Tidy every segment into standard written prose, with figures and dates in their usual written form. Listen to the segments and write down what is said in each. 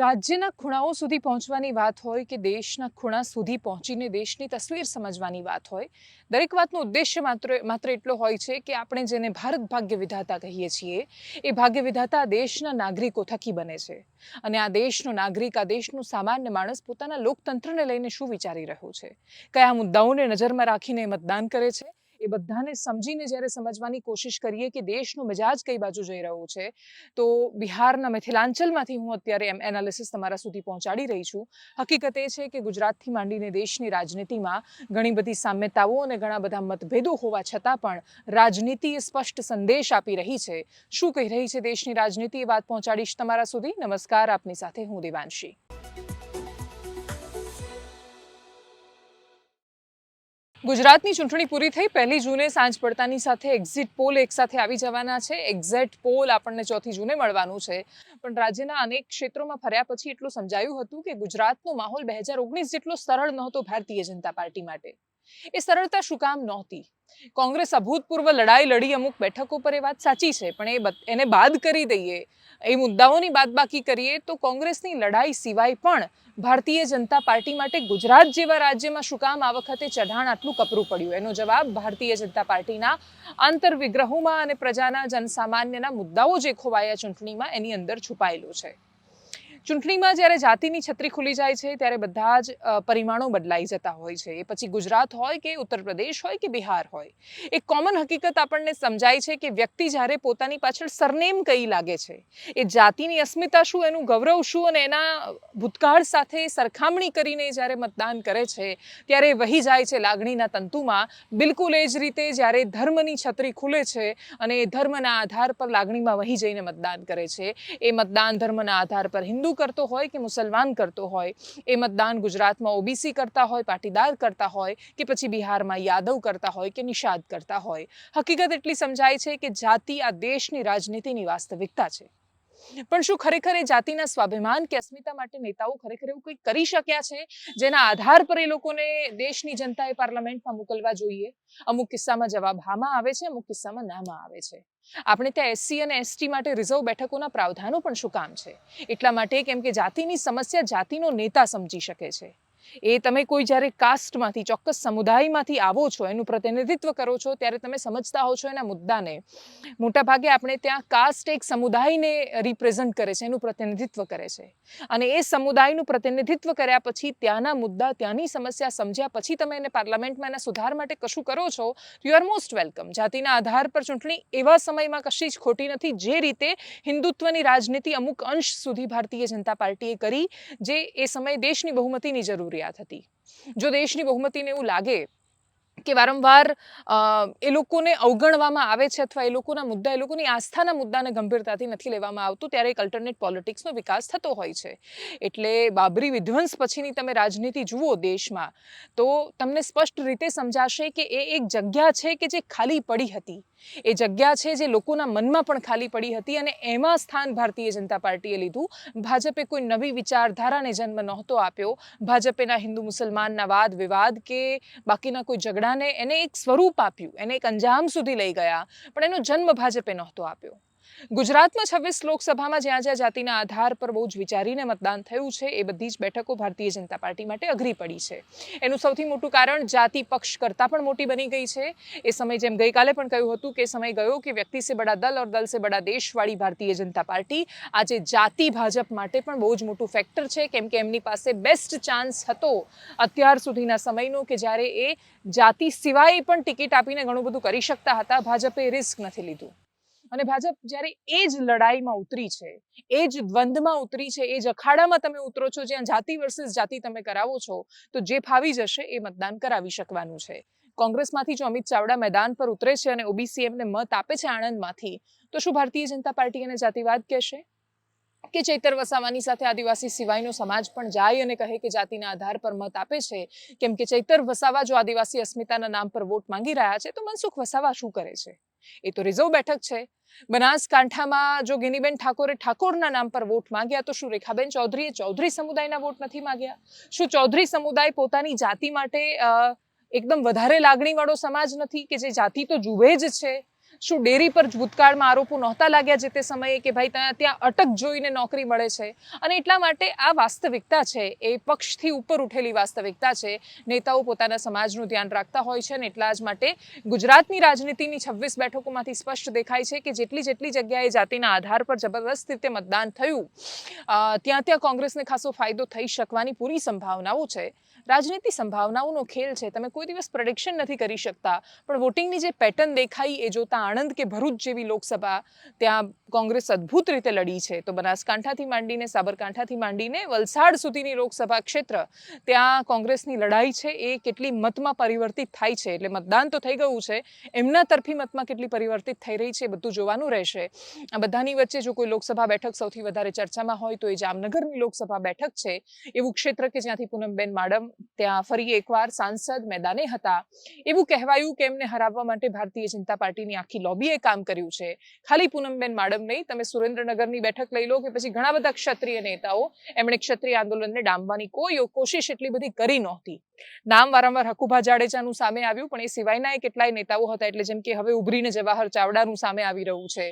રાજ્યના ખૂણાઓ સુધી પહોંચવાની વાત હોય કે દેશના ખૂણા સુધી પહોંચીને દેશની તસવીર સમજવાની વાત હોય, દરેક વાતનો ઉદ્દેશ્ય માત્ર એટલો હોય છે કે આપણે જેને ભારત ભાગ્ય વિધાતા કહીએ છીએ, એ ભાગ્ય વિધાતા દેશના નાગરિકો થકી બને છે. અને આ દેશનો નાગરિક, આ દેશનું સામાન્ય માણસ પોતાના લોકતંત્રને લઈને શું વિચારી રહ્યો છે, કયા મુદ્દાઓને નજરમાં રાખીને મતદાન કરે છે, એ બધાને સમજીને જ્યારે સમજવાની કોશિશ કરીએ કે દેશનો મિજાજ કઈ બાજુ જઈ રહ્યો છે, તો બિહારના મિથિલાંચલમાંથી હું અત્યારે એનાલિસિસ તમારા સુધી પહોંચાડી રહી છું. હકીકત એ છે કે ગુજરાતથી માંડીને દેશની રાજનીતિમાં ઘણી બધી સામ્યતાઓ અને ઘણા બધા મતભેદો હોવા છતાં પણ રાજનીતિ એ સ્પષ્ટ સંદેશ આપી રહી છે. શું કહી રહી છે દેશની રાજનીતિ, એ વાત પહોંચાડીશ તમારા સુધી. નમસ્કાર, આપની સાથે હું દેવાંશી. ગુજરાતની ચૂંટણી પૂરી થઈ. 1 જૂને સાંજ પડતાની સાથે એક્ઝિટ પોલ એક સાથે આવી જવાના છે. એક્ઝેક્ટ પોલ આપણને 4 જૂને મળવાનું છે. પણ રાજ્યના અનેક ક્ષેત્રોમાં ફર્યા પછી એટલું સમજાયું હતું કે ગુજરાતનો માહોલ 2019 જેટલો સરળ નહોતો ભારતીય જનતા પાર્ટી માટે. એ સરળતા શું કામ નહોતી? કોંગ્રેસ અભૂતપૂર્વ લડાઈ લડી અમુક બેઠકો પર, એ વાત સાચી છે, પણ એને બાદ કરી દઈએ, એ મુદ્દાઓની બાદબાકી કરીએ તો કોંગ્રેસની લડાઈ સિવાય પણ ભારતીય જનતા પાર્ટી માટે ગુજરાત જેવા રાજ્યમાં શું કામ આ વખતે ચઢાણ આટલું કપરું પડ્યું? એનો જવાબ ભારતીય જનતા પાર્ટીના આંતરવિગ્રહોમાં અને પ્રજાના જનસામાન્યના મુદ્દાઓ જે ખોવાયા ચૂંટણીમાં, એની અંદર છુપાયેલો છે. ચૂંટણીમાં જ્યારે જાતિની છત્રી ખુલી જાય છે ત્યારે બધા જ પરિમાણો બદલાઈ જતા હોય છે. એ પછી ગુજરાત હોય કે ઉત્તર પ્રદેશ હોય કે બિહાર હોય, એક કોમન હકીકત આપણને સમજાય છે કે વ્યક્તિ જ્યારે પોતાની પાછળ સરનેમ કઈ લાગે છે, એ જાતિની અસ્મિતા શું, એનું ગૌરવ શું, અને એના ભૂતકાળ સાથે સરખામણી કરીને જ્યારે મતદાન કરે છે ત્યારે વહી જાય છે લાગણીના તંતુમાં. બિલકુલ એ જ રીતે જ્યારે ધર્મની છત્રી ખુલે છે અને એ ધર્મના આધાર પર લાગણીમાં વહી જઈને મતદાન કરે છે, એ મતદાન ધર્મના આધાર પર હિન્દુ કરતો હોય કે મુસલમાન કરતો હોય, એ મતદાન ગુજરાતમાં ઓબીસી કરતા હોય, પાટીદાર કરતા હોય, કે પછી બિહારમાં યાદવ કરતા હોય કે નિષાદ કરતા હોય, હકીકત એટલી સમજાય છે કે જાતિ આ દેશની રાજનીતિની વાસ્તવિકતા છે. પણ શું ખરેખર એ જાતિના સ્વાભિમાન કે અસ્મિતા માટે નેતાઓ ખરેખર એવું કંઈક કરી શક્યા છે જેના આધાર પર એ લોકોને દેશની જનતાએ પાર્લામેન્ટમાં મોકલવા જોઈએ? અમુક કિસ્સામાં જવાબ હામાં આવે છે, અમુક કિસ્સામાં નામાં આવે છે. આપણે ત્યાં એસસી અને એસટી માટે રિઝર્વ બેઠકોના પ્રાવધાનો પણ શું કામ છે? એટલા માટે કેમ કે જાતિની સમસ્યા જાતિનો નેતા સમજી શકે છે. એ તમે કોઈ જ્યારે કાસ્ટમાંથી, ચોક્કસ સમુદાયમાંથી આવો છો, એનું પ્રતિનિધિત્વ કરો છો, ત્યારે તમે સમજતા હો છો એના મુદ્દાને. મોટાભાગે આપણે ત્યાં કાસ્ટ એક સમુદાયને રિપ્રેઝન્ટ કરે છે, એનું પ્રતિનિધિત્વ કરે છે. અને એ સમુદાયનું પ્રતિનિધિત્વ કર્યા પછી ત્યાંના મુદ્દા, ત્યાંની સમસ્યા સમજ્યા પછી તમે એને પાર્લામેન્ટમાં એના સુધાર માટે કશું કરો છો, યુ આર મોસ્ટ વેલકમ. જાતિના આધાર પર ચૂંટણી એવા સમયમાં કશી જ ખોટી નથી, જે રીતે હિન્દુત્વની રાજનીતિ અમુક અંશ સુધી ભારતીય જનતા પાર્ટીએ કરી, જે એ સમયે દેશની બહુમતીની જરૂરિયાત હતી. જો દેશની બહુમતીને એવું લાગે કે વારંવાર એ લોકોને અવગણવામાં આવે છે અથવા એ લોકોના મુદ્દા, એ લોકોની આસ્થાના મુદ્દાને ગંભીરતાથી નથી લેવામાં આવતું, ત્યારે એક અલ્ટરનેટ પોલિટિક્સનો વિકાસ થતો હોય છે. એટલે બાબરી વિધ્વંસ પછીની તમે રાજનીતિ જુઓ દેશમાં, તો તમને સ્પષ્ટ રીતે સમજાશે કે એ એક જગ્યા છે કે જે ખાલી પડી હતી. એ જગ્યા છે જે લોકોના મનમાં પણ ખાલી પડી હતી, અને એમાં સ્થાન ભારતીય જનતા પાર્ટીએ લીધું. ભાજપે કોઈ નવી વિચારધારાને જન્મ નહોતો આપ્યો. ભાજપેના હિન્દુ મુસલમાનના વાદ વિવાદ કે બાકીના કોઈ ઝઘડાને એને એક સ્વરૂપ આપ્યું, એને એક અંજામ સુધી લઈ ગયા, પણ એનો જન્મ ભાજપે નહોતો આપ્યો. ગુજરાતમાં 26 લોકસભામાં જ્યાં જ્યાં જાતિના આધાર પર બહુ જ વિચારીને મતદાન થયું છે, એ બધી જ બેઠકો ભારતીય જનતા પાર્ટી માટે અઘરી પડી છે. એનું સૌથી મોટું કારણ જાતિ પક્ષ કરતાં પણ મોટી બની ગઈ છે. એ સમય, જેમ ગઈકાલે પણ કહ્યું હતું કે સમય ગયો કે વ્યક્તિ સે બડા દલ ઓર દલ સે બડા દેશવાળી ભારતીય જનતા પાર્ટી આજે જાતિ ભાજપ માટે પણ બહુ જ મોટું ફેક્ટર છે, કેમ કે એમની પાસે બેસ્ટ ચાન્સ હતો અત્યાર સુધીના સમયનો કે જ્યારે એ જાતિ સિવાય પણ ટિકિટ આપીને ઘણું બધું કરી શકતા હતા. ભાજપે રિસ્ક નથી લીધું. અને ભાજપ જ્યારે એ જ લડાઈમાં ઉતરી છે, એ જ દ્વંદ્વમાં ઉતરી છે, એ જ અખાડામાં તમે ઉતરો છો, જ્યાં જાતિ વર્સિસ જાતિ તમે કરાવો છો, તો જે ફાવી જશે એ મતદાન કરાવી શકવાનું છે. કોંગ્રેસમાંથી જો અમિત ચાવડા મેદાન પર ઉતરે છે અને ઓબીસી એમને મત આપે છે આણંદમાંથી, તો શું ભારતીય જનતા પાર્ટી એને જાતિવાદ કહેશે? કે ચૈતર વસાવાની સાથે આદિવાસી સિવાયનો સમાજ પણ જાય અને કહે કે જાતિના આધાર પર મત આપે છે, કેમ કે ચૈતર વસાવા જો આદિવાસી અસ્મિતાના નામ પર વોટ માંગી રહ્યા છે, તો મનસુખ વસાવા શું કરે છે? એ તો રિઝર્વ બેઠક છે. બનાસકાંઠામાં જો ગિનીબેન ઠાકોરે ઠાકોરના નામ પર વોટ માંગ્યા, તો શું રેખાબેન ચૌધરીએ ચૌધરી સમુદાયના વોટ નથી માંગ્યા? શું ચૌધરી સમુદાય પોતાની જાતિ માટે એકદમ વધારે લાગણીવાળો સમાજ નથી કે જે જાતિ તો જુએ જ છે? શું ડેરી પર ભૂતકાળમાં આરોપો નહોતા લાગ્યા જે તે સમયે કે ભાઈ ત્યાં અટક જોઈને નોકરી મળે છે? અને એટલા માટે આ વાસ્તવિકતા છે એ પક્ષથી ઉપર ઉઠેલી વાસ્તવિકતા છે. નેતાઓ પોતાના સમાજનું ધ્યાન રાખતા હોય છે અને એટલા જ માટે ગુજરાતની રાજનીતિની 26 બેઠકોમાંથી સ્પષ્ટ દેખાય છે કે જેટલી જગ્યાએ જાતિના આધાર પર જબરદસ્ત રીતે મતદાન થયું ત્યાં કોંગ્રેસને ખાસો ફાયદો થઈ શકવાની પૂરી સંભાવનાઓ છે. રાજનીતિ સંભાવનાઓનો ખેલ છે. તમે કોઈ દિવસ પ્રેડિક્શન નથી કરી શકતા. પણ વોટિંગની જે પેટર્ન દેખાઈ એ જોતા આણંદ કે ભરૂચ જેવી લોકસભા ત્યાં કોંગ્રેસ અદ્ભુત રીતે લડી છે. તો બનાસકાંઠાથી માંડીને સાબરકાંઠાથી માંડીને વલસાડ સુધીની લોકસભા ક્ષેત્ર ત્યાં કોંગ્રેસની લડાઈ છે એ કેટલી મતમાં પરિવર્તિત થાય છે. એટલે મતદાન તો થઈ ગયું છે, એમના તરફી મતમાં કેટલી પરિવર્તિત થઈ રહી છે બધું જોવાનું રહેશે. આ બધાની વચ્ચે જો કોઈ લોકસભા બેઠક સૌથી વધારે ચર્ચામાં હોય તો એ જામનગરની લોકસભા બેઠક છે. એવું ક્ષેત્ર કે જ્યાંથી પૂનમબેન માડમ ત્યાં ફરી એકવાર સાંસદ મેદાને હતા. એવું કહેવાયું કે એમને હરાવવા માટે ભારતીય જનતા પાર્ટીની આખી લોબીએ કામ કર્યું છે. ખાલી પૂનમબેન માડમ નહીં, તમે સુરેન્દ્રનગરની બેઠક લઈ લો કે પછી ઘણા બધા ક્ષત્રિય નેતાઓ, એમણે ક્ષત્રિય આંદોલનને ડામવાની કોઈ કોશિશ એટલી બધી કરી નહોતી. નામ વારંવાર હકુભા જાડેજાનું સામે આવ્યું, પણ એ સિવાયના કેટલાય નેતાઓ હતા. એટલે જેમ કે હવે ઉભરીને જવાહર ચાવડાનું સામે આવી રહ્યું છે.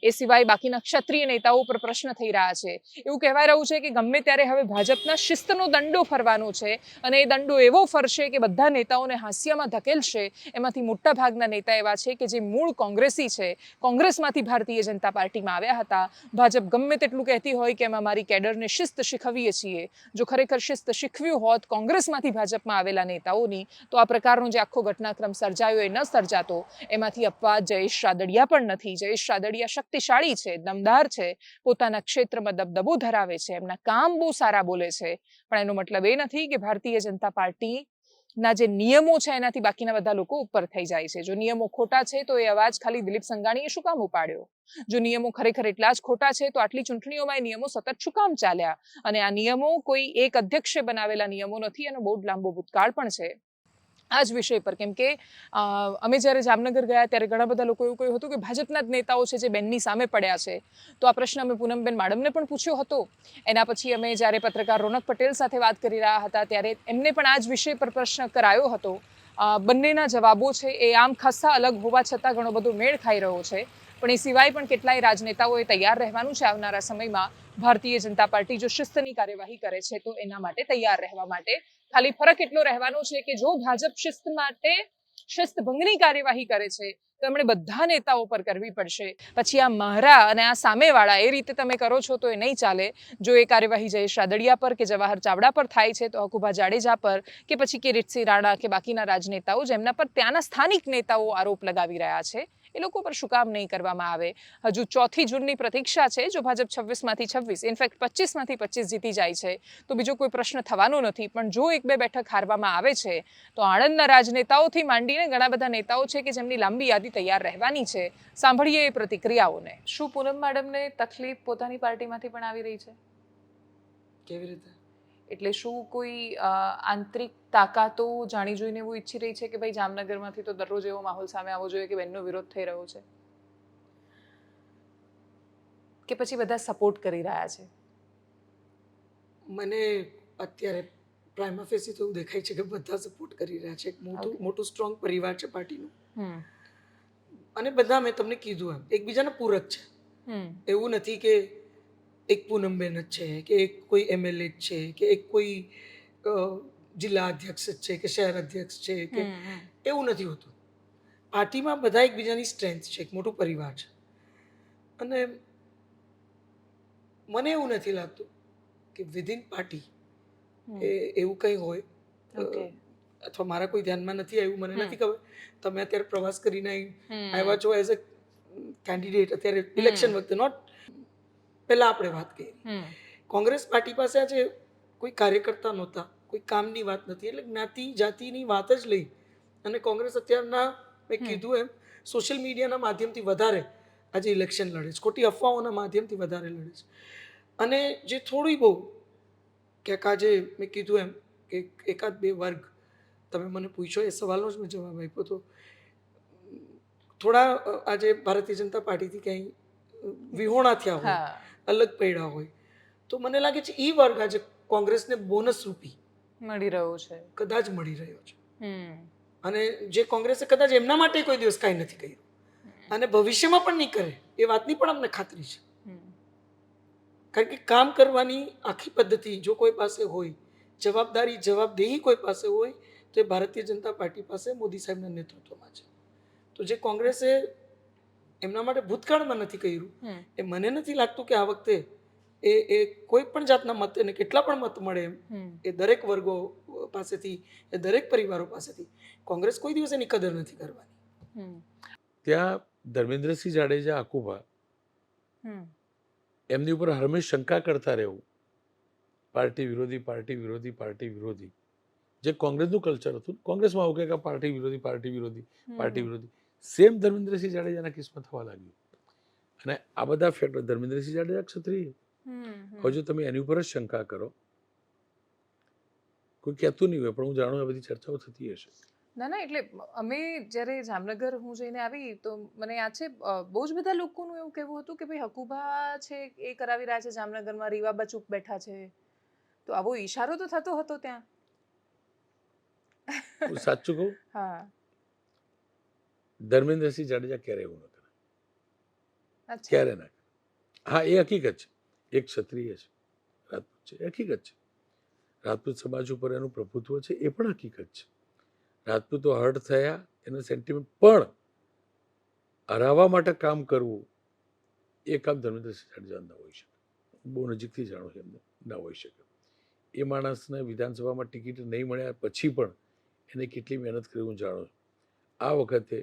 એ સિવાય બાકીના ક્ષત્રિય નેતાઓ પર પ્રશ્ન થઈ રહ્યા છે. એવું કહેવાય રહ્યું છે કે ગમે ત્યારે હવે ભાજપના શિસ્તનો દંડો ફરવાનો છે અને એ દંડો એવો ફરશે કે બધા નેતાઓને હાસ્યમાં ધકેલશે. એમાંથી મોટા ભાગના નેતા એવા છે કે જે મૂળ કોંગ્રેસી છે, કોંગ્રેસમાંથી ભારતીય જનતા પાર્ટીમાં આવ્યા હતા. ભાજપ ગમે તેટલું કહેતી હોય કે એમાં મારી કેડરને શિસ્ત શીખવીએ છીએ, જો ખરેખર શિસ્ત શીખવ્યું હોત કોંગ્રેસમાંથી ભાજપમાં આવેલા નેતાઓની તો આ પ્રકારનો જે આખો ઘટનાક્રમ સર્જાયો એ ન સર્જાતો. એમાંથી અપવાદ જયેશ રાદડિયા પણ નથી. જયેશ રાદડિયા શક્તિશાળી છે, દમદાર છે, પોતાના ક્ષેત્રમાં દબદબો ધરાવે છે, એમના કામ બહુ સારા બોલે છે. પણ એનો મતલબ એ નથી કે ભારતીય જનતા પાર્ટીના જે નિયમો છે એનાથી બાકીના બધા લોકો ઉપર થઈ જાય છે. જો નિયમો ખોટા છે તો એ અવાજ ખાલી દિલીપ સંઘાણીએ શું કામ ઉપાડ્યો? જો નિયમો ખરેખર એટલા જ ખોટા છે તો આટલી ચૂંટણીઓમાં એ નિયમો સતત શું કામ ચાલ્યા? અને આ નિયમો કોઈ એક અધ્યક્ષે બનાવેલા નિયમો નથી, એનો બહુ લાંબો ભૂતકાળ પણ છે આ જ વિષય પર. કેમ કે અમે જ્યારે જામનગર ગયા ત્યારે ઘણા બધા લોકો એવું કહ્યું હતું કે ભાજપના જ નેતાઓ છે જે બેનની સામે પડ્યા છે. તો આ પ્રશ્ન અમે પૂનમબેન માડમને પણ પૂછ્યો હતો. એના પછી અમે જ્યારે પત્રકાર રોનક પટેલ સાથે વાત કરી રહ્યા હતા ત્યારે એમને પણ આ જ વિષય પર પ્રશ્ન કરાયો હતો. બંનેના જવાબો છે એ આમ ખાસ્સા અલગ હોવા છતાં ઘણો બધો મેળ ખાઈ રહ્યો છે. પણ એ સિવાય પણ કેટલાય રાજનેતાઓએ તૈયાર રહેવાનું છે આવનારા સમયમાં. ભારતીય જનતા પાર્ટી જો શિસ્તની કાર્યવાહી કરે છે તો એના માટે તૈયાર રહેવા માટે. ખાલી ફરક એટલો રહેવાનો છે કે જો ભાજપ શિસ્ત માટે શિસ્તભંગની કાર્યવાહી કરે છે તો એમણે બધા નેતાઓ પર કરવી પડશે. પછી આ મહારા અને આ સામેવાળા એ રીતે તમે કરો છો તો એ નહીં ચાલે. જો એ કાર્યવાહી જયેશ રાદડિયા પર કે જવાહર ચાવડા પર થાય છે તો હકુભા જાડેજા પર કે પછી કિરીટસિંહ રાણા કે બાકીના રાજનેતાઓ જેમના પર ત્યાંના સ્થાનિક નેતાઓ આરોપ લગાવી રહ્યા છે એ લોકો પર શું કામ નહીં કરવામાં આવે? હજુ 4 જૂનની પ્રતીક્ષા છે. જો ભાજપ 26માંથી 26 ઇનફેક્ટ 25માંથી 25 જીતી જાય છે તો બીજો કોઈ પ્રશ્ન થવાનો નથી. પણ જો 1-2 બેઠક હારવામાં આવે છે તો આણંદના રાજનેતાઓથી માંડીને ઘણા બધા નેતાઓ છે કે જેમની લાંબી યાદી તૈયાર રહેવાની છે. સાંભળીએ એ પ્રતિક્રિયાઓને. શું પૂનમ મેડમને તકલીફ પોતાની પાર્ટીમાંથી પણ આવી રહી છે? કેવી રીતે? એટલે શું કોઈ આંતરિક તાકાતો જાણી જોઈને એવું ઈચ્છી રહી છે કે ભાઈ જામનગરમાંથી તો દરરોજ એવો માહોલ સામે આવવો જોઈએ કે બેનનો વિરોધ થઈ રહ્યો છે, કે પછી બધા સપોર્ટ કરી રહ્યા છે? મને અત્યારે પ્રાઇમા ફેસી તો એવું દેખાય છે કે બધા સપોર્ટ કરી રહ્યા છે. એક મોટું સ્ટ્રોંગ પરિવાર છે પાર્ટીનું અને બધા મેં તમને કીધું એમ એકબીજાના પૂરક છે. એવું નથી કે એક પૂનમબેન જ છે કે એક કોઈ એમએલએ જ છે કે એક કોઈ જિલ્લા અધ્યક્ષ જ છે કે શહેર અધ્યક્ષ છે કે એવું નથી હોતું. પાર્ટીમાં બધા એકબીજાની સ્ટ્રેન્થ છે, એક મોટું પરિવાર છે. અને મને એવું નથી લાગતું કે વિધિન પાર્ટી એવું કંઈ હોય અથવા મારા કોઈ ધ્યાનમાં નથી આવ્યું. મને નથી ખબર. તમે અત્યારે પ્રવાસ કરીને આવ્યા છો એઝ અ કેન્ડિડેટ, અત્યારે ઇલેક્શન વખતે, નોટ પહેલાં આપણે વાત કરી. કોંગ્રેસ પાર્ટી પાસે આજે કોઈ કાર્યકર્તા નહોતા, કોઈ કામની વાત નથી, એટલે જ્ઞાતિ જાતિની વાત જ લઈ અને કોંગ્રેસ અત્યારના મેં કીધું એમ સોશિયલ મીડિયાના માધ્યમથી વધારે આજે ઇલેક્શન લડે છે, ખોટી અફવાઓના માધ્યમથી વધારે લડે છે. અને જે થોડી બહુ ક્યાંક આજે મેં કીધું એમ કે 1-2 વર્ગ તમે મને પૂછ્યો એ સવાલનો જ મેં જવાબ આપ્યો. તો થોડા આજે ભારતીય જનતા પાર્ટીથી ક્યાંય વિહોણા થયા હોય, અલગ પડ્યા હોય તો મને લાગે છે એ વર્ગ આજે કોંગ્રેસને બોનસ રૂપી મળી રહ્યો છે, કદાચ મળી રહ્યો છે. અને જે કોંગ્રેસે કદાચ એમના માટે કોઈ દિવસ કાંઈ નથી કર્યું અને ભવિષ્યમાં પણ નહીં કરે એ વાતની પણ અમને ખાતરી છે. કારણ કે કામ કરવાની આખી પદ્ધતિ જો કોઈ પાસે હોય, જવાબદેહી કોઈ પાસે હોય, તો એ ભારતીય જનતા પાર્ટી પાસે મોદી સાહેબના નેતૃત્વમાં છે. તો જે કોંગ્રેસે એમના માટે ભૂતકાળમાં નથી કર્યું, એ મને નથી લાગતું કે આ વખતે એ કોઈ પણ જાતના મત, એને કેટલા પણ મત મળે એમ, એ દરેક વર્ગો પાસેથી, એ દરેક પરિવારો પાસેથી કોંગ્રેસ કોઈ દિવસ એની કદર નથી કરવાની. ત્યાં ધર્મેન્દ્રસિંહ જાડેજા, આકુભા, એમની ઉપર હંમેશ શંકા કરતા રહેવું, પાર્ટી વિરોધી, જે કોંગ્રેસનું કલ્ચર હતું. કોંગ્રેસમાં આવું કે પાર્ટી વિરોધી, સેમ ધર્મેન્દ્રસિંહ જાડેજાના કેસમાં થવા લાગ્યું. અને આ બધા ફેક્ટર, ધર્મેન્દ્રસિંહ જાડેજા ક્ષત્રિય, હવે જો તમે એની ઉપર જ શંકા કરો, કોઈ કહેતું નહીં હોય, પણ હું જાણું આ બધી ચર્ચાઓ થતી હશે. ના, એટલે અમે જ્યારે જામનગર હું જઈને આવી તો મને યાદ છે બહુ જ બધા લોકોનું એવું કહેવું હતું કે ભાઈ હકુભા છે એ કરાવી રહ્યા છે જામનગરમાં, રીવાબા ચૂપ બેઠા છે. તો આવો ઈશારો તો થતો હતો ત્યાં. હું સાચું કહું, હા, ધર્મેન્દ્રસિંહ જાડેજા ક્યારે એવું ન કરે, અચ્છા, ક્યારે ના કરે. હા, એ હકીકત છે, એક ક્ષત્રિય છે, રાજપૂત છે, હકીકત છે. રાજપૂત સમાજ ઉપર એનું પ્રભુત્વ છે, એ પણ હકીકત છે. રાજપૂતો હર્ટ થયા, એનો સેન્ટિમેન્ટ, પણ હરાવવા માટે કામ કરવું એ કામ ધર્મેન્દ્રસિંહ જાડેજા ન હોઈ શકે. બહુ નજીકથી જાણું એમને ન હોઈ શકે. એ માણસને વિધાનસભામાં ટિકિટ નહીં મળ્યા પછી પણ એને કેટલી મહેનત કરી હું જાણું છું. આ વખતે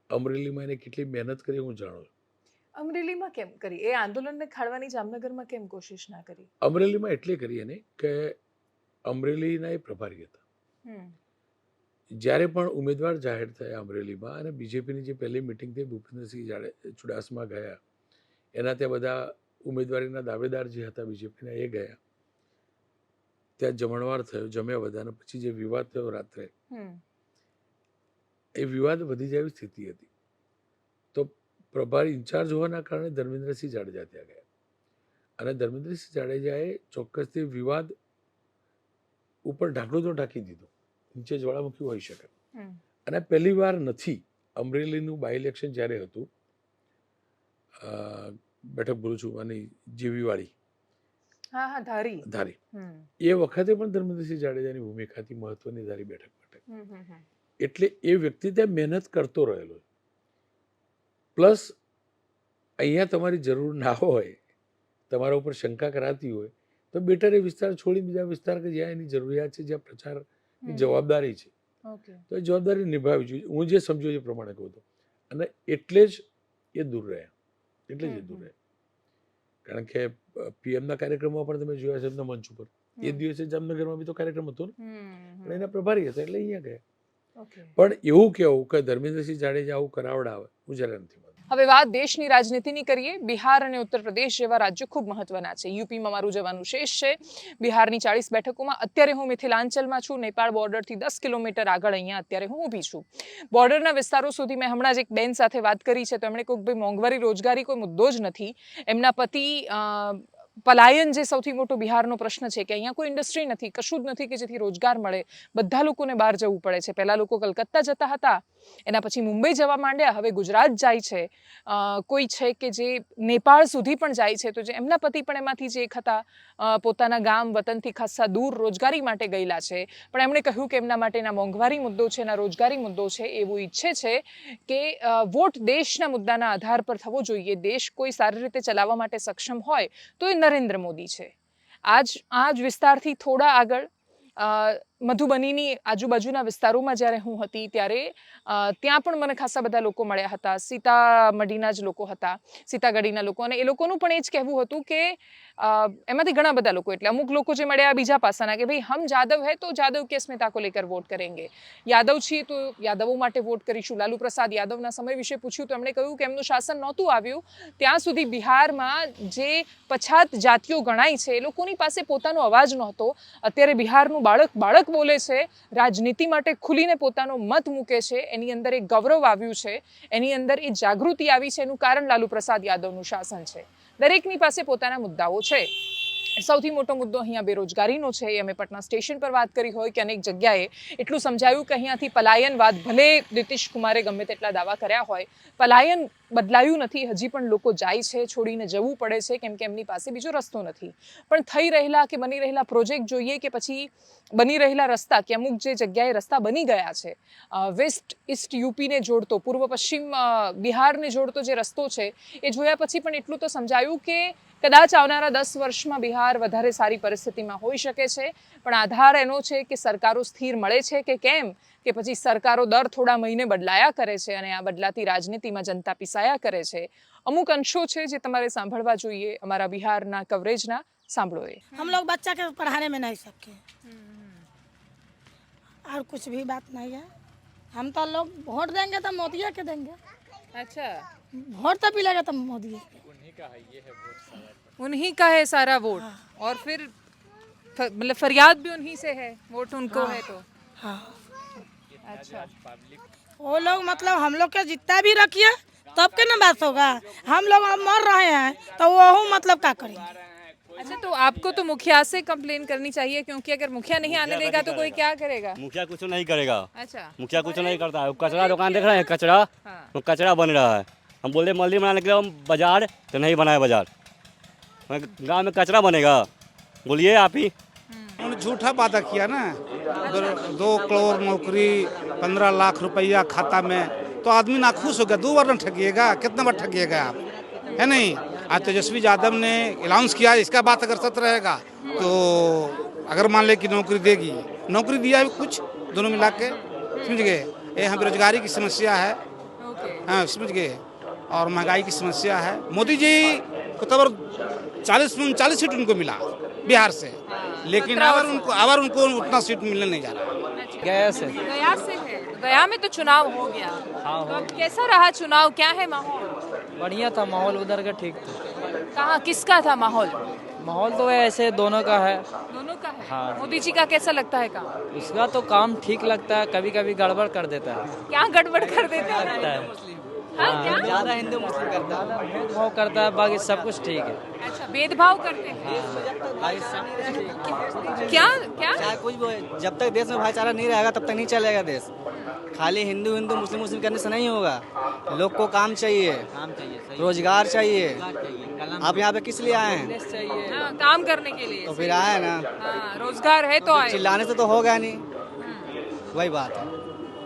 અમરેલીમાં એને કેટલી મહેનત કરી હું જાણું છું. અમરેલીમાં કેમ કરી એ આંદોલનને ખાળવાની, જામનગરમાં કેમ કોશિશ ના કરી? અમરેલીમાં એટલે કરી એને કે અમરેલીના એ પ્રભારી હતા. જ્યારે પણ ઉમેદવાર જાહેર થયા અમરેલીમાં, અને બીજેપીની જે પહેલી મિટિંગ થઈ, ભૂપેન્દ્રસિંહ ચુડાસમા ગયા, એના ત્યાં બધા ઉમેદવારીના દાવેદાર જે હતા બીજેપીના એ ગયા, ત્યાં જમણવાર થયો, જમ્યા બધાને, પછી જે વિવાદ થયો રાત્રે, એ વિવાદ વધી જાય એવી સ્થિતિ હતી. તો પ્રભારી ઇન્ચાર્જ હોવાના કારણે ધર્મેન્દ્રસિંહ જાડેજા ત્યાં ગયા, અને ધર્મેન્દ્રસિંહ જાડેજાએ ચોક્કસથી વિવાદ ઉપર ઢાંકણું તો ઢાંકી દીધું, નીચે જ્વાળામુખી હોઈ શકે. અને પહેલી વાર નથી, અમરેલીનું બાય ઇલેક્શન જ્યારે હતું, બેઠક બોલું છું આની જેવીવાળી, ધારી, એ વખતે પણ ધર્મેન્દ્રસિંહ જાડેજાની ભૂમિકા હતી મહત્વની ધારી બેઠક માટે. એટલે એ વ્યક્તિ ત્યાં મહેનત કરતો રહેલો. પ્લસ અહીંયા તમારી જરૂર ના હોય, તમારા ઉપર શંકા કરાતી હોય, તો બેટર એ વિસ્તાર છોડી બીજા વિસ્તાર કે જ્યાં એની જરૂરિયાત છે, જ્યાં પ્રચારની જવાબદારી છે, તો એ જવાબદારી નિભાવવી જોઈએ. હું જે સમજ્યો એ પ્રમાણે કહું તો. અને એટલે જ એ દૂર રહ્યા, કારણ કે પીએમના કાર્યક્રમમાં પણ તમે જોયા છે એમના મંચ ઉપર, એ દિવસે જામનગરમાં બી તો કાર્યક્રમ હતો ને, પણ એના પ્રભારી હતા એટલે અહીંયા ગયા. પણ એવું કેવું કે ધર્મેન્દ્રસિંહ જાડેજા આવું કરાવડાવે, હું જ્યારે નથી. હવે વાત દેશની રાજનીતિની કરીએ. બિહાર અને ઉત્તર પ્રદેશ જેવા રાજ્યો ખૂબ મહત્વના છે. યુપીમાં મારું જવાનું શેષ છે. બિહારની 40 બેઠકોમાં અત્યારે હું મિથિલાંચલમાં છું, નેપાળ બોર્ડરથી 10 કિલોમીટર આગળ અહીંયા અત્યારે હું ઊભી છું. બોર્ડરના વિસ્તારો સુધી મેં હમણાં જ એક બેન સાથે વાત કરી છે, તો એમણે કહ્યું ભાઈ મોંઘવારી રોજગારી કોઈ મુદ્દો જ નથી. એમના પતિ પલાયન જે સૌથી મોટો બિહારનો પ્રશ્ન છે કે અહીંયા કોઈ ઇન્ડસ્ટ્રી નથી, કશું જ નથી કે જેથી રોજગાર મળે. બધા લોકોને બહાર જવું પડે છે. પહેલા લોકો કલકત્તા જતા હતા, એના પછી મુંબઈ જવા માંડ્યા, હવે ગુજરાત જાય છે. કોઈ છે કે જે નેપાળ સુધી પણ જાય છે. તો જે એમના પતિ પણ એમાંથી જે એક હતા, પોતાના ગામ વતનથી ખાસ્સા દૂર રોજગારી માટે ગયેલા છે. પણ એમણે કહ્યું કે એમના માટે એના મોંઘવારી મુદ્દો છે, એના રોજગારી મુદ્દો છે. એવું ઈચ્છે છે કે વોટ દેશના મુદ્દાના આધાર પર થવો જોઈએ. દેશ કોઈ સારી રીતે ચલાવવા માટે સક્ષમ હોય તો એ નરેન્દ્ર મોદી છે. આ જ વિસ્તારથી થોડા આગળ મધુબનીની આજુબાજુના વિસ્તારોમાં જ્યારે હું હતી ત્યારે ત્યાં પણ મને ખાસા બધા લોકો મળ્યા હતા. સીતામઢીના જ લોકો હતા, સીતાગઢીના લોકો. અને એ લોકોનું પણ એ જ કહેવું હતું કે એમાંથી ઘણા બધા લોકો, એટલે અમુક લોકો જે મળ્યા બીજા પાસાના, કે ભાઈ હમ જાદવ હૈ તો જાદવ की अस्मिता को लेकर वोट करेंगे. યાદવ છીએ તો યાદવો માટે વોટ કરીશું. લાલુ પ્રસાદ યાદવના સમય વિશે પૂછ્યું તો એમણે કહ્યું કે એમનું શાસન નહોતું આવ્યું ત્યાં સુધી બિહારમાં જે પછાત જાતિઓ ગણાય છે એ લોકોની પાસે પોતાનો અવાજ નહોતો. અત્યારે બિહારનું બાળક બોલે છે, રાજનીતિ માટે ખુલીને પોતાનો મત મૂકે છે. એની અંદર એક ગૌરવ આવ્યું છે, એની અંદર એ જાગૃતિ આવી છે. એનું કારણ લાલુ પ્રસાદ યાદવનું શાસન છે. દરેકની પાસે પોતાના મુદ્દાઓ છે. સૌથી મોટો મુદ્દો અહીંયા બેરોજગારીનો છે. એ અમે પટના સ્ટેશન પર વાત કરી હોય કે અનેક જગ્યાએ એટલું સમજાયું કે અહીંયાથી પલાયનવાદ, ભલે નીતિશ કુમારે ગમે તેટલા દાવા કર્યા હોય, પલાયન બદલાયું નથી. હજી પણ લોકો જાય છે, છોડીને જવું પડે છે, કેમ કે એમની પાસે બીજો રસ્તો નથી. પણ થઈ રહેલા કે બની રહેલા પ્રોજેક્ટ જોઈએ કે પછી બની રહેલા રસ્તા, કે અમુક જે જગ્યાએ રસ્તા બની ગયા છે, વેસ્ટ ઈસ્ટ યુપીને જોડતો, પૂર્વ પશ્ચિમ બિહારને જોડતો જે રસ્તો છે, એ જોયા પછી પણ એટલું તો સમજાયું કે કદાચ આવનારા 10 વર્ષમાં બિહાર વધારે સારી પરિસ્થિતિમાં હોઈ શકે છે. પણ આધાર એનો છે કે સરકારો સ્થિર મળે છે કે કેમ, કે પછી સરકારો દર થોડા મહિને બદલાયા કરે છે અને આ બદલાતી રાજનીતિમાં જનતા પીસાયા કરે છે. અમુક અંશો છે જે તમારે સાંભળવા જોઈએ અમારા બિહારના કવરેજના. સાંભળો એ. हम लोग बच्चा के पढ़ाने में नहीं सके और कुछ भी बात नहीं है. हम तो लोग वोट देंगे तो मोदी के देंगे. अच्छा, वोट तो मिलेगा तो मोदी के. उन्हीं का है सारा वोट और फिर मतलब फरियाद भी उन्हीं से है, वोट उनको है तो. हाँ, अच्छा, वो लोग मतलब हम लोग के जितना भी रखिए तब के ना बात होगा. हम लोग अब मर रहे हैं तो वो मतलब क्या करेंगे. अच्छा, तो आपको तो मुखिया से कंप्लेन करनी चाहिए, क्योंकि अगर मुखिया नहीं आने देगा तो कोई क्या करेगा. मुखिया कुछ नहीं करेगा. अच्छा, मुखिया कुछ नहीं करता है. कचरा दुकान देख रहे हैं, कचरा हाँ. वो कचरा बन रहा है. हम बोले मंदिर बनाने के लिए हम बाजार, तो नहीं बनाए बाजार. गांव में कचरा बनेगा, बोलिए आप ही. उन्होंने झूठा वादा किया ना, 2 करोड़ नौकरी, 15 लाख रुपया खाता में, तो आदमी नाखुश हो गया. 2 बार न ठगिएगा, कितना बार ठगिएगा आप, है नहीं. आज तेजस्वी यादव ने अनाउंस किया, इसका बात अगर सच रहेगा तो अगर मान ले कि नौकरी देगी, नौकरी दिया है कुछ, दोनों मिला के, समझ गए. ये यहाँ बेरोजगारी की समस्या है, हाँ समझ गए, और महंगाई की समस्या है. मोदी जी को तब 40 सीट उनको मिला बिहार से, लेकिन अबर उनको उतना सीट मिलने नहीं जा रहा. गया से है. गया में तो चुनाव हो गया. तो अब कैसा रहा चुनाव, क्या है माहौल. बढ़िया था माहौल, उधर का ठीक था. कहाँ किसका था माहौल. माहौल तो ऐसे दोनों का है. दोनों का है. हाँ. मोदी जी का कैसा लगता है काम. उसका तो काम ठीक लगता है, कभी कभी गड़बड़ कर देता है. क्या गड़बड़ कर देता है. हाँ, क्या ज़्यादा हिंदू मुस्लिम करता है, भेदभाव करता है, बाकी सब कुछ ठीक है. अच्छा, भेदभाव करते हैं. बाकी सब कुछ ठीक है. क्या क्या चाहे कुछ भी हो, जब तक देश में भाईचारा नहीं रहेगा तब तक नहीं चलेगा देश. खाली हिंदू हिंदू मुस्लिम मुस्लिम करने से नहीं होगा. लोग को काम चाहिए, काम चाहिए, सही रोजगार चाहिए. चाहिए, कलम आप यहाँ पे किस लिए आए हैं? चाहिए. हाँ, काम करने के लिए. तो फिर आए ना. हाँ, रोजगार है तो आए. चिल्लाने से तो होगा नहीं, वही बात है.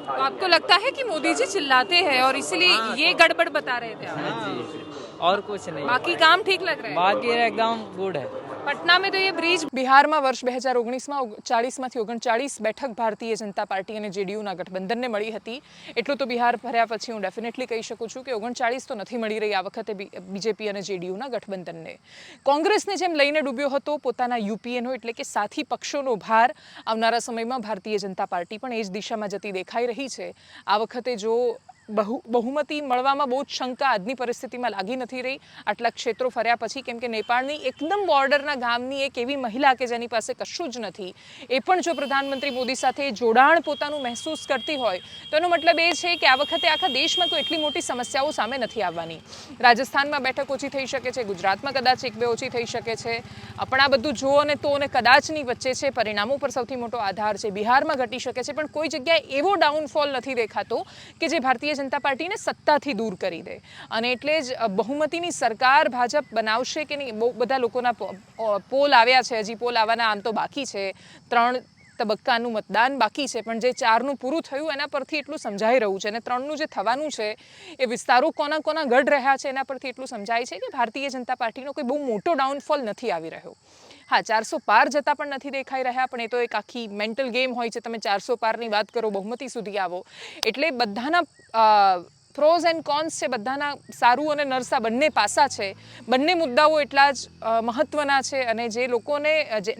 तो आपको लगता है कि मोदी जी चिल्लाते हैं और इसीलिए ये गड़बड़ बता रहे थे आप. हाँ जी, और कुछ नहीं. बाकी काम ठीक लग रहा है. बाकी एकदम गुड है. પટનામાં તો એ બ્રિજ. બિહારમાં વર્ષ 2019માં 40માંથી 39 બેઠક ભારતીય જનતા પાર્ટી અને જેડીયુના ગઠબંધનને મળી હતી. એટલું તો બિહાર ભર્યા પછી હું ડેફિનેટલી કહી શકું છું કે 39 તો નથી મળી રહી આ વખતે બીજેપી અને જેડીયુના ગઠબંધનને. કોંગ્રેસને જેમ લઈને ડૂબ્યો હતો પોતાના યુપીએનો એટલે કે સાથી પક્ષોનો ભાર, આવનારા સમયમાં ભારતીય જનતા પાર્ટી પણ એ જ દિશામાં જતી દેખાઈ રહી છે. આ વખતે જો બહુમતી મળવામાં બહુ જ શંકા આજની પરિસ્થિતિમાં લાગી નથી રહી આટલા ક્ષેત્રો ફર્યા પછી, કેમ કે નેપાળની એકદમ બોર્ડરના ગામની એક એવી મહિલા કે જેની પાસે કશું જ નથી, એ પણ જો પ્રધાનમંત્રી મોદી સાથે જોડાણ પોતાનું મહેસૂસ કરતી હોય તો એનો મતલબ એ છે કે આ વખતે આખા દેશમાં કોઈ એટલી મોટી સમસ્યાઓ સામે નથી આવવાની. રાજસ્થાનમાં બેઠક ઓછી થઈ શકે છે, ગુજરાતમાં કદાચ 1-2 ઓછી થઈ શકે છે, પણ આ બધું જો અને તો અને કદાચની વચ્ચે છે. પરિણામો પર સૌથી મોટો આધાર છે. બિહારમાં ઘટી શકે છે પણ કોઈ જગ્યાએ એવો ડાઉનફોલ નથી દેખાતો કે જે ભારતીય જનતા પાર્ટીને સત્તાથી દૂર કરી દે. અને એટલે જ બહુમતીની સરકાર ભાજપ બનાવશે કે નહીં, બહુ બધા લોકોના પોલ આવ્યા છે, હજી પોલ આવવાના આમ તો બાકી છે, 3 તબક્કાનું મતદાન બાકી છે, પણ જે 4નું પૂરું થયું એના પરથી એટલું સમજાઈ રહ્યું છે. અને 3નું જે થવાનું છે એ વિસ્તારો કોના કોના ગઢ રહ્યા છે એના પરથી એટલું સમજાય છે કે ભારતીય જનતા પાર્ટીનો કોઈ બહુ મોટો ડાઉનફોલ નથી આવી રહ્યો. હા, 400 પાર જતા પણ નથી દેખાઈ રહ્યા, પણ એ તો એક આખી મેન્ટલ ગેમ હોય છે. તમે 400 પારની વાત કરો, બહુમતી સુધી આવો, એટલે બધાના પ્રોઝ એન્ડ કોન્સ છે, બધાના સારું અને નરસા બંને પાસા છે. બંને મુદ્દાઓ એટલા જ મહત્વના છે અને જે લોકોને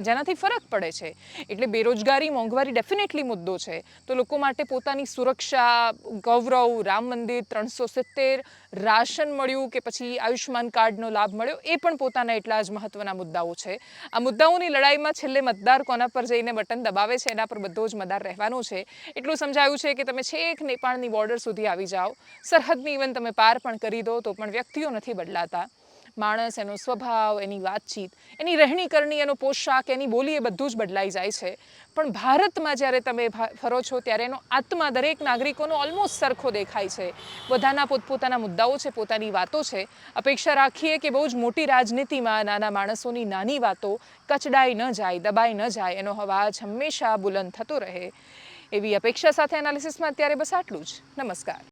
જેનાથી ફરક પડે છે. એટલે બેરોજગારી, મોંઘવારી ડેફિનેટલી મુદ્દો છે. તો લોકો માટે પોતાની સુરક્ષા, ગૌરવ, રામ મંદિર, 370, રાશન મળ્યું કે પછી આયુષ્માન કાર્ડનો લાભ મળ્યો, એ પણ પોતાના એટલા જ મહત્વના મુદ્દાઓ છે. આ મુદ્દાઓની લડાઈમાં છેલ્લે મતદાર કોના પર જઈને બટન દબાવે છે એના પર બધો જ મદાર રહેવાનો છે. એટલું સમજાયું છે કે તમે છેક નેપાળની બોર્ડર સુધી આવી જાઓ, સરહદની ઇવન તમે પાર પણ કરી દો તો પણ વ્યક્તિઓ નથી બદલાતા. માણસ, એનો સ્વભાવ, એની વાતચીત, એની રહેણી કરણી, એનો પોશાક, એની બોલી, એ બધું જ બદલાઈ જાય છે. પણ ભારતમાં જ્યારે તમે ફરો છો ત્યારે એનો આત્મા દરેક નાગરિકોનો ઓલમોસ્ટ સરખો દેખાય છે. બધાના પોતપોતાના મુદ્દાઓ છે, પોતાની વાતો છે. અપેક્ષા રાખીએ કે બહુ જ મોટી રાજનીતિમાં નાના માણસોની નાની વાતો કચડાઈ ન જાય, દબાઈ ન જાય, એનો અવાજ હંમેશા બુલંદ થતો રહે, એવી અપેક્ષા સાથે એનાલિસિસમાં અત્યારે બસ આટલું જ. નમસ્કાર.